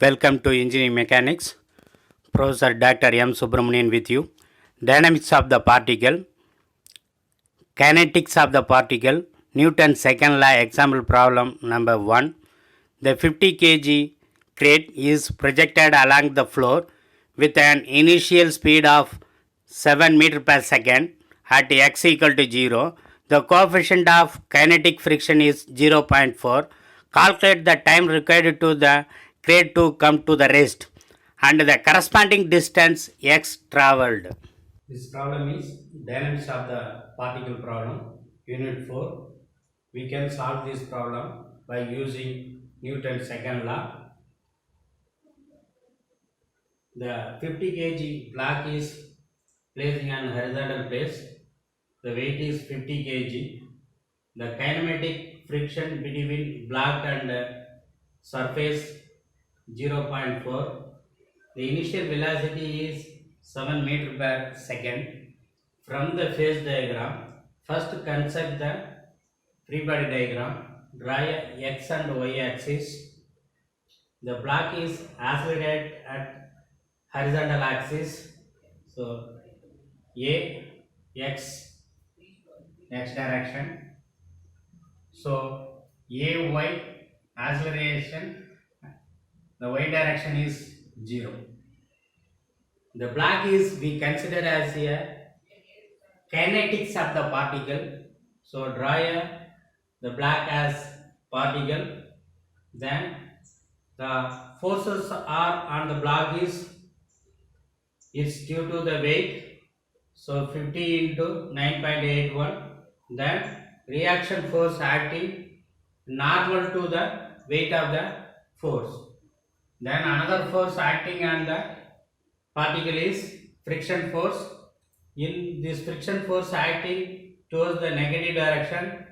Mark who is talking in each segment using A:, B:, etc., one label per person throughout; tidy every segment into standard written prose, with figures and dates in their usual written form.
A: Welcome to Engineering Mechanics. Professor Dr. M. Subramanian with you. Dynamics of the particle, kinetics of the particle, Newton's second law example problem number 1. The 50 kg crate is projected along the floor with an initial speed of 7 meter per second at x equal to 0. The coefficient of kinetic friction is 0.4. Calculate the time required to the crate to come to the rest and the corresponding distance x traveled. This problem is dynamics of the particle problem, unit 4. We can solve this problem by using Newton's second law. The 50 kg block is placing on horizontal place. The weight is 50 kg. The kinematic friction between block and surface 0.4. The initial velocity is 7 meter per second. From the phase diagram, first construct the free body diagram. Draw a x and y axis. The block is accelerated at horizontal axis. So a x direction. So a y acceleration. The y direction is 0. The block is we consider as a kinetics of the particle. So draw the block as particle. Then the forces are on the block is due to the weight. So 50 into 9.81. Then reaction force acting normal to the weight of the force. Then another force acting on the particle is friction force. In this friction force acting towards the negative direction,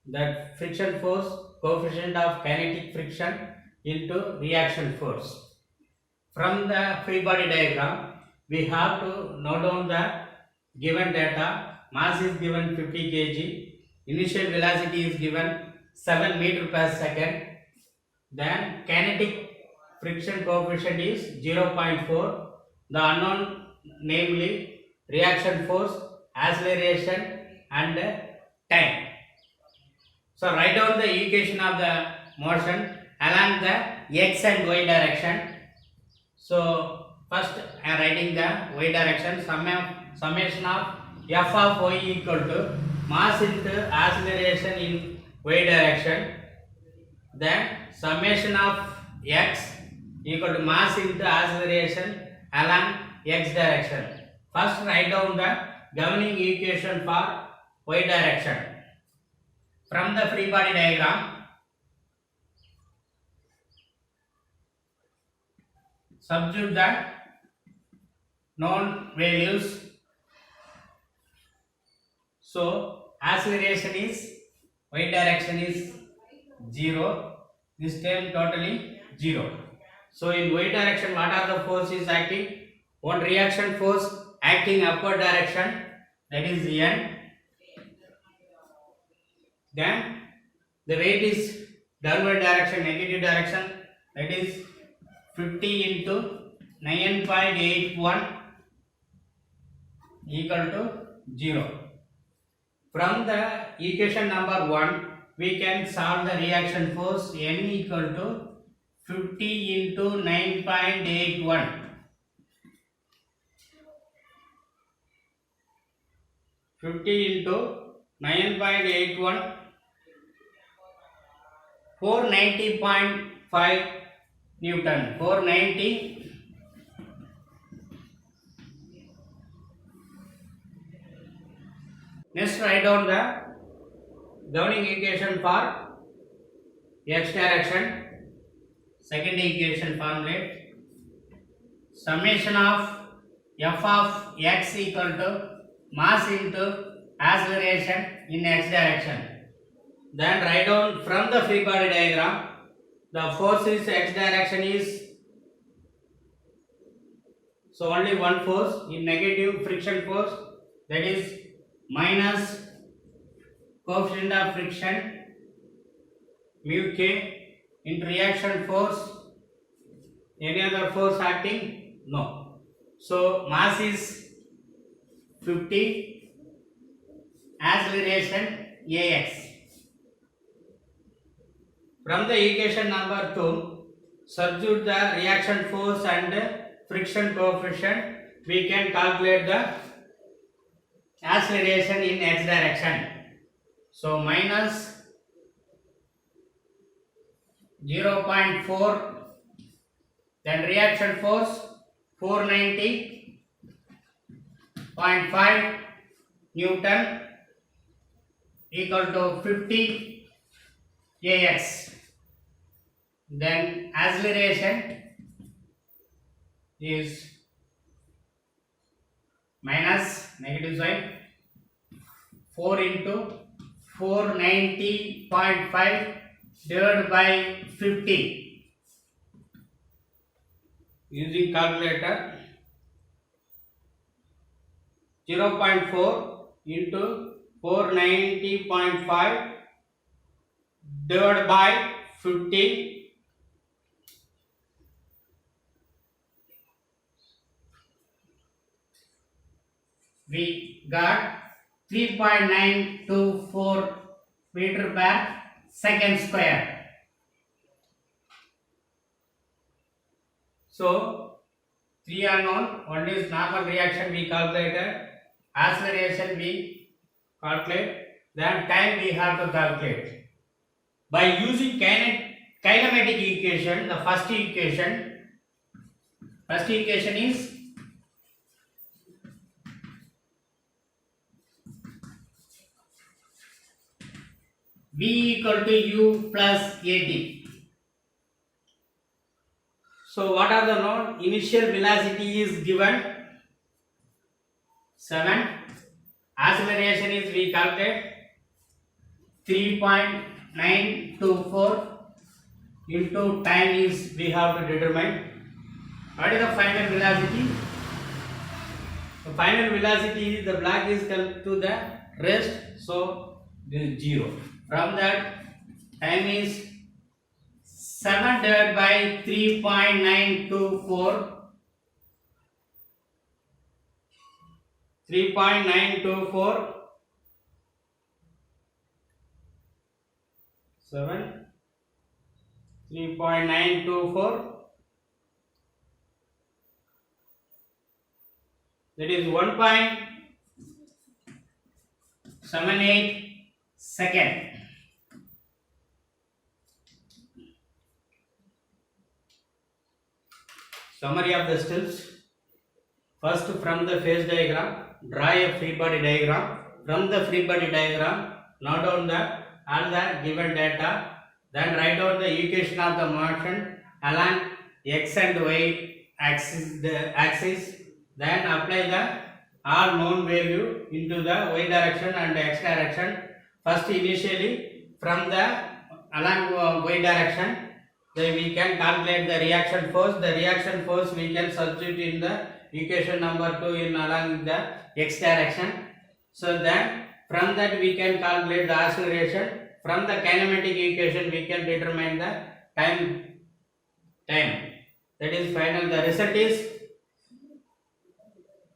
A: that friction force coefficient of kinetic friction into reaction force. From the free body diagram, we have to note down the given data. Mass is given 50 kg. Initial velocity is given 7 meter per second. Then kinetic friction coefficient is 0.4. The unknown, namely reaction force, acceleration and time. So write down the equation of the motion along the x and y direction. So first I am writing the y direction. Summation of f of y equal to mass into acceleration in y direction. Then summation of x equal to mass into acceleration along x direction. First write down the governing equation for y direction. From the free body diagram, substitute the known values. So acceleration is y direction is 0. This term totally 0. So in y direction, what are the forces acting? One reaction force acting upward direction, that is N. Then the weight is downward direction, negative direction, that is 50 into 9.81 equal to 0. From the equation number 1, we can solve the reaction force N equal to 50 into 9.81. 50 into 9.81, 490.5 Newton. 490. Next write down the governing equation for x direction. Second equation formulate. Summation of f of x equal to mass into acceleration in x direction. Then write down from the free body diagram, the force is x direction is, so only one force in negative friction force, that is minus coefficient of friction mu k into reaction force Any other force acting? No. So mass is 50, acceleration ax. From the equation number 2, substitute the reaction force and friction coefficient. We can calculate the acceleration in x direction. So minus 0.4, then reaction force 490.5 Newton equal to 50 ax. Then acceleration is minus negative sign 4 into 490.5 divided by 50. Using calculator, 0.4 into 490.5 divided by 50. We got 3.924 meter per second square. So, 3 unknown. One is normal reaction we calculated, acceleration we calculate, then time we have to calculate. By using kinematic equation, the first equation is V equal to U plus AT. So what are the known? Initial velocity is given 7. Acceleration is we calculate 3.924 into time is we have to determine. What is the final velocity? The final velocity is the black is come to the rest, so this is 0. From that, time is 7 divided by 3.924. 3.924 7 3.924, that is 1.78 second. Summary of the steps. First, from the phase diagram, draw a free body diagram. From the free body diagram, note down all the given data. Then write down the equation of the motion along x and y axis. Then apply the all known value into the y direction and x direction. First, initially from the along y direction, then we can calculate the reaction force. The reaction force we can substitute in the equation number 2 in along the x direction. So then from that we can calculate the acceleration. From the kinematic equation we can determine the time. That is final. The result is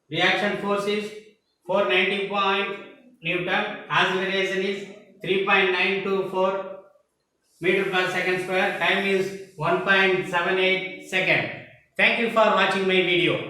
A: reaction force is 490 Newton. Acceleration is 3.924 meter per second square. Time is 1.78 second. Thank you for watching my video.